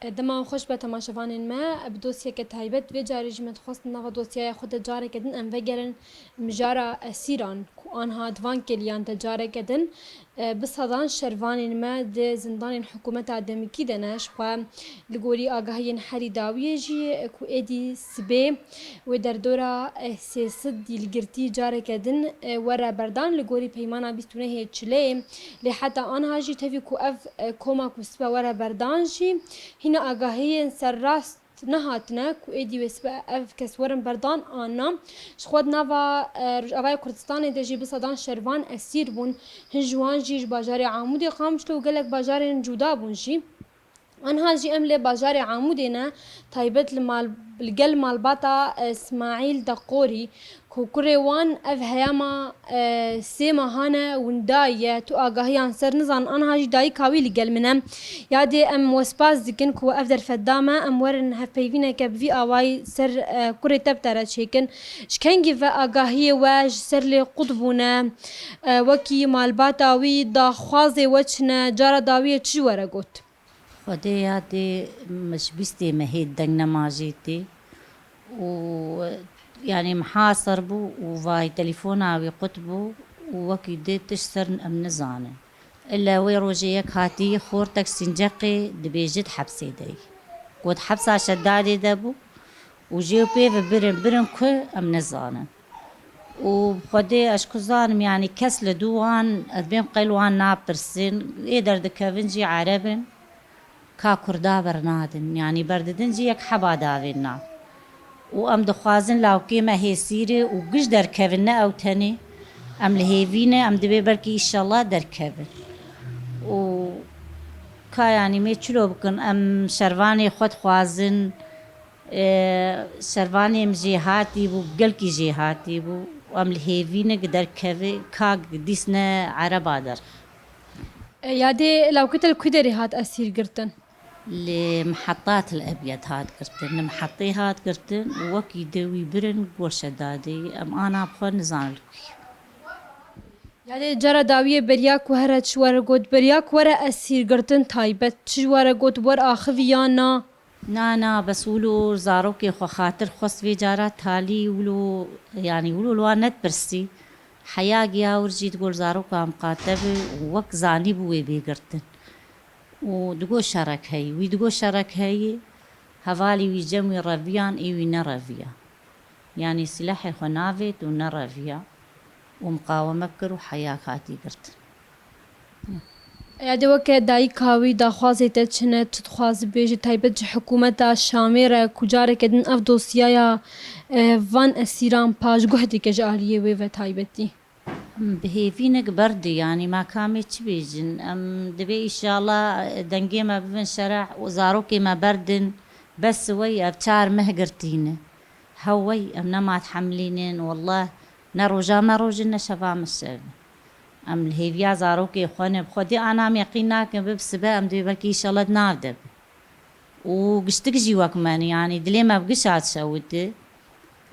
دما خوش به تماشاوان ما بدوسیه که تایبت و جاری جمعت خواست نوا دوسیه خود جاره کدن ام وگرن مجارا اسیران کو آنها دوان کلیان تجاره کدن بصدان شروان ما ده زندان حکومت دمکی دنش و لگوری آگاهی حری داویه جی کو ادی سبه و در دورا سیاست دیلگرتی جاره کدن ورا بردان لگوری پیمانا بیستونه هی چله لی حتی آنها جی تفی کو اف کوما کو سبه ورا بردان جی هنا آگاهی سر راست نهاتنا کو ایدی وسبه اف کس ورن بردان آنا شخود نوا رجاوای کردستان دجی بصدان شروان اسیر بون هنجوان جیج باجار عمودی قامشتو گلک باجار جودا بون جی آنها جی امل باجار عمودنا تایبت المال الجل مالباتا اسماعيل دقوري كوكريوان اف هياما سيما هانا ونداية تو آگاهيان سر نزان انها جي داي كاوي لجل منم يادي ام وسباز دكن كو افدر فدامة ام ورن هفيفينا كب في اواي سر كوري تبترا شيكن شكنجي في آگاهية واج سر لي قطبونا وكي مالباتا وي دا خوازي وچنا جارا داوية چجوارا قوت خدي هادي مش بيستي مهيد دنگ نماجيتي و يعني محاصر بو وفاي تليفونا قطبو ووكي دي تشترن ام نزانه الا ويروجيك هاتي خورتك سنجقي دبيجد حبسي دي قد حبسا شدادي دبو وجيو بيف برن كو ام نزانه وخدي اشكوزانم يعني كسل دوان ادبين قيلوان نابرسين يقدر دكافنجي عربن کا کردا برنادن يعني برددن جي يك حبا داوينا وام دخوازن لاوكي ما هي سيري وقش در كفنا او تاني ام لهيفينا ام دبي بركي ان شاء الله در كفن و كا يعني مي چلو بكن ام شرواني خود خوازن شرواني ام جيهاتي بو قلكي جيهاتي بو وام لهيفينا قدر كفي كا قديسنا عربا در يادي لو كتل كدري هات اسير قرتن لمحطات الأبيض هاد قرتن محطي هاد قرتن ووكي دوي برن قرشة دادي أم أنا بخور نزان لكي يعني جرى داوية برياك وهرت شوارا قوت برياك ورا أسير قرتن تايبت شوارا قوت ور آخفيانا نا بس ولو زاروكي خو خاطر خص في جارات تالي ولو يعني ولو الوانت برسي حياقي ورجي تقول زاروكا مقاتبة ووك زاني بوي بيقرتن ودقو شرك هاي ويدقو شرك هاي هفالي ويجمي رافيان ايوي نرافيا يعني سلاحي خنافت ونرافيا ومقاومة بكر وحياة خاتي قرت يعني وكا داي كاوي دا خوازي تتشنة تتخواز بيجي تايبت حكومة شاميرة كجارة كدن اف دوسيايا فان اسيران باج قهدي كجالية ويفا تايبتي بهيفينك بردي يعني ما كامي تبيجن ام دبي ان شاء الله دنجي ما بفن شرع وزاروكي ما بردن بس وي ابتار مهقرتينه هوي ام ما تحملينين والله نروجا ما روجنا شفام السبب ام الهيفيا زاروكي خوني بخودي انا ميقيناك بسبا ام دبي بركي ان شاء الله تنافدب وقشتك جيواك ماني يعني دلي ما بقش عاد شودي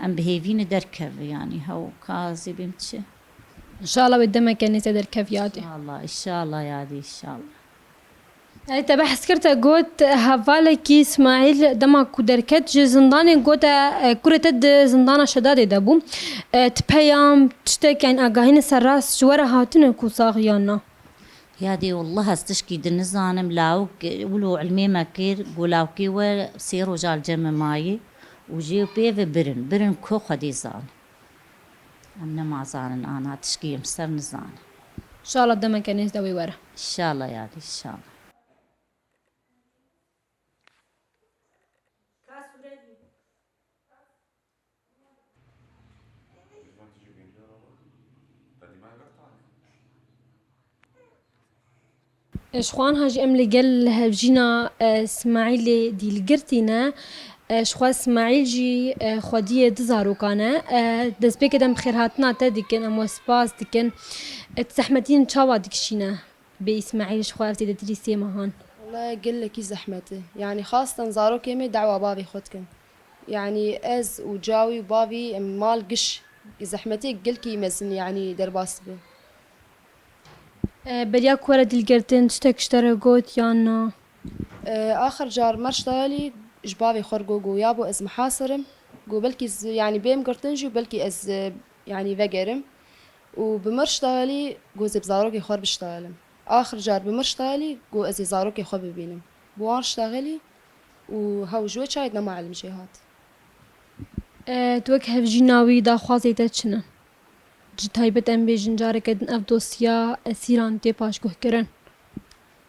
ام بهيفين دركب يعني هو كازي بمتشي ان شاء الله قدامك يعني تقدر كيف يادي ان شاء الله يادي ان شاء الله يعني تبع سكرت قوت هفالكي اسماعيل دما كودركت جي زندان قوت كرتد زندان شداد دبو تبيام تشتك يعني اقاهين سراس شوارا هاتن كو صاغيانا يادي والله استشكي دنزانم لاوك ولو علمي ماكير قولاوكي وسيرو جال جمع ماي وجيو بيف برن كو خدي زان امنا ما زانن انا تشكي مستر نزان ان شاء الله دما كان يزدوي ورا ان شاء الله يادي ان شاء الله شخوان هاج ام لقل هجينا اسماعيل دي القرتينا شخوا اسماعيل جي خودية دزارو كان دز بيك دم بخير هاتنا تدكن ام سباس دكن تزحمتين تشاوا دكشينا باسماعيل شخوا افتي دتري سيما هان والله قل لك زحمته يعني خاصة زارو كيمي دعوة بابي خدكن يعني از وجاوي وبابي مال قش زحمتي قلكي يمزن يعني درباس به بريا كورة دي القرتين تشتك اشترى قوت يانا آخر جار مرشتالي جبابي خرجو جو يابو از محاصرم جو بلكي يعني بيم قرطنجي وبلكي از يعني فجرم وبمرشتالي جو زبزاروكي خور بشتغلم آخر جار بمرشتالي جو از زاروكي خور ببينم بوان اشتغلي وهاو جوي شايدنا مع المجيهات توك هفجي ناوي دا خوازي تتشنا جتايبت ام بيجن جاركدن اف دوسيا اسيران تي باش كهكرن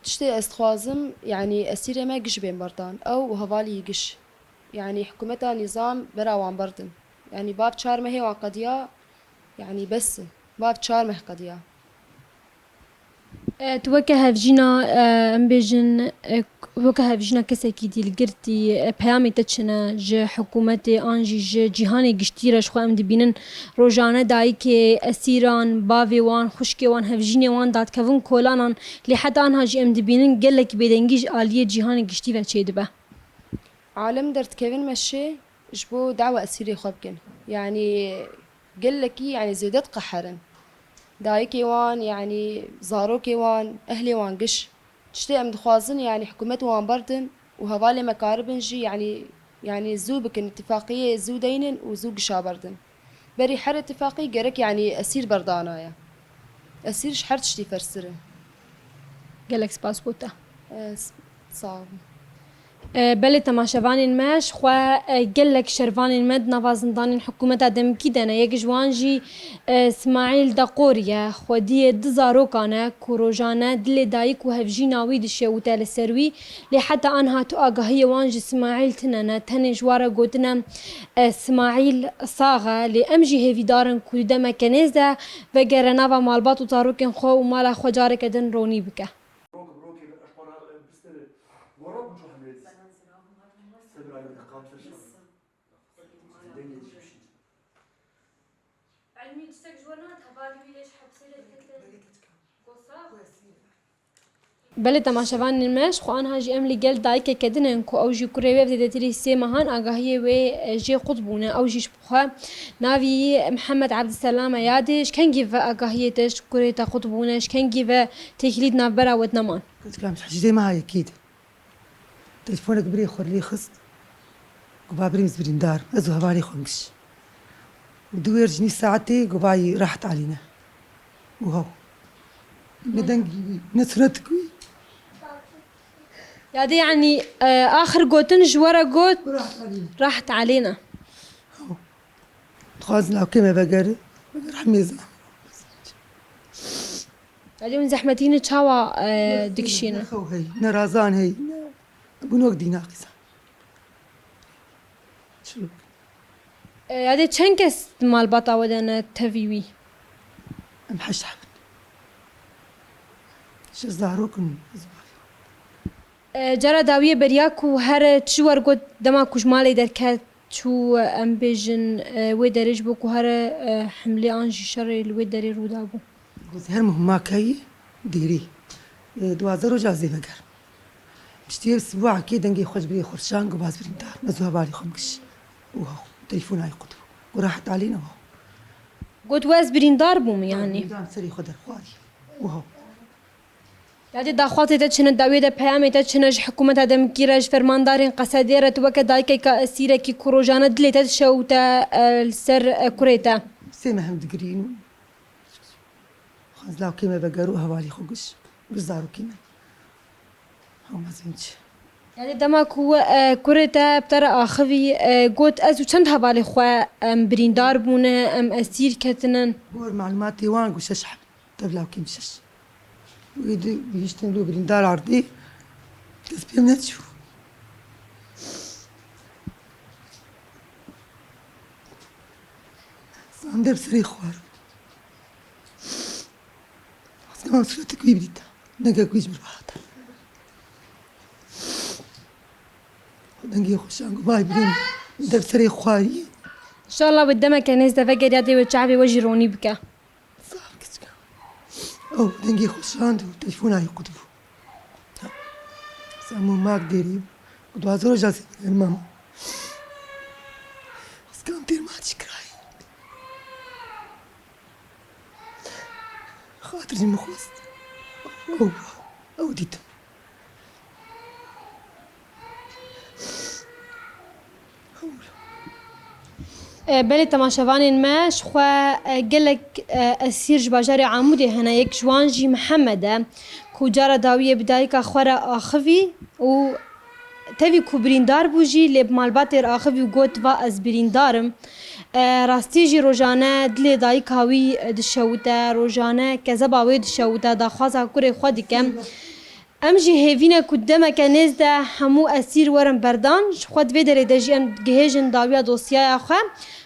تشتي استخوازم يعني أسيرة ما قش بين بردان أو هفالي قش يعني حكومتها نظام براوان بردن يعني باب شار ما هي وان قضية يعني بس باب شار ما هي قضية توك هفجينا ام بيجن وك هفجينا كسكي ديال قرتي بيامي تتشنا ج حكومتي انجي ج جهاني قشتيرش خو ام دبينن روجانه دايكي اسيران بافي وان خشكي وان هفجيني وان دات كفن كولانان لحد انها جي ام دبينن قالك بيدنجيج اليه جهاني قشتي وتشيدبه عالم درت كيفن مشي جبو دعوة أسيري خبكن يعني قل لكي يعني زيدت قحرن دايكي وان يعني زاروكي وان أهلي وان قش تشتي أم دخوازن يعني حكومت وان بردن وهوالي مكاربن جي يعني زو بكن اتفاقية زو دينن وزو قشا بردن بري حر اتفاقي قرك يعني أسير بردانايا أسير شحر تشتي فرسره قالك سباس بوتا صعب بله تماشاوان ماش خو قالك شرفان مد نوازندان حكومة دم كيدنا يك جوانجي اسماعيل دقوريا خودي دزارو كان كوروجانا دل دايك وهفجي ناوي دشي وتال سروي لحتى انها تو اغاهي وانجي اسماعيل تننا تن جوارا قوتنا اسماعيل صاغه لامجي هيفي دارن كودا مكنيزه وغرنا ومالبات وتاروكن خو ومالا خجارك دن روني بك علمي تسك جوانات هبالي ويش حبسيلة بله تماشاوان الماش خو انها جي ام لقال دايكه كدنن كو او جي كوريوي بدي تري سي مهان اغاهي و جي قطبونه او جي شبخه نافي محمد عبد السلام يادش كان جيف اغاهيتش كوريتا قطبونش كان جيف تكليد نافبرا ودنمان كنت كلام حجي ما هي اكيد تليفونك بري خور لي خص قبابري مزبرين دار ازو هبالي خمش ودوير جني ساعتي قباي راحت علينا وهو ندنقي نسرتك يادي يعني اخر قوتن جوارا قوت راحت علينا تخازن لو كيما بقري حميزة يادي من زحمتين تشاوا دكشينا هي نرازان هي بنوك دي ناقصة شو يادي تشنكس مال بطا ودنا تفيوي ام حش حبن شو زهروكن جرى داوية برياكو هر تشوار قد دما كوش مالي دركات شو ام بيجن ويدرج بوكو هر حملي انجي شري الويدري رودابو قلت هر مهما كي ديري دوازر جازي بقر مشتي اسبوع كي دنقي خوش بري خرشان قباز برين دار نزوها بالي خمكش وهو تليفون هاي قطبو وراحت علينا وهو قد واز برين داربوم يعني نظام سري خدر خواري وهو يعني داخواتي تتشن داوية دا بيامي تتشنج حكومة دم كيراج فرماندارين قصاديرة وكا دايكا كأسيرة كي كوروجانا دلي تتشوتا السر كوريتا سيما هم دقرين خازلاو كيما بقرو هوالي خوش بزارو كيما هو ما زينش يعني دما كوريتا بترى آخوي قوت أزو چند هبالي خواه برين داربونه أسير كتنن هو المعلومات وان قوش اشحب تبلاو كيم شش ويشتغلوا برندار عرضي تسبيهم نتشو صندر بسري خوار حسنا سرتك ويبديتا نقا كويش برباطة ودنقي خوشان قباي برين در بسري خواري إن شاء الله بدما كنيز دفقر يادي وتشعبي وجروني بك أو دنقي خوشان تليفون هاي قطبو سامو ماك ديري ودوازو جاسي الماما بس كان تير ما تشكراي خاطر جي مخوص أو ديتم بله تماشاوانین ما شخوا گلک اسیر جباجار عمودی هنه یک جوان جی محمده کو جارا داویه بدایی که خوره آخوی و تاوی کو بریندار بوجی لب مالباتر آخوی و گوت و از بریندارم راستی جی روزانه دل دایی کاوی دشوته روزانه کذا باوی دشوته دا خوازا کوری خودی کم ام جی هیوینه کدومه که نزده همو اسیر ورم بردان خود ویدره دجی ام گهیجن داویا دوسیای آخواه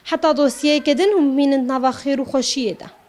حتی دوسیای کدن هم مینند نوا خیر و خوشیه ده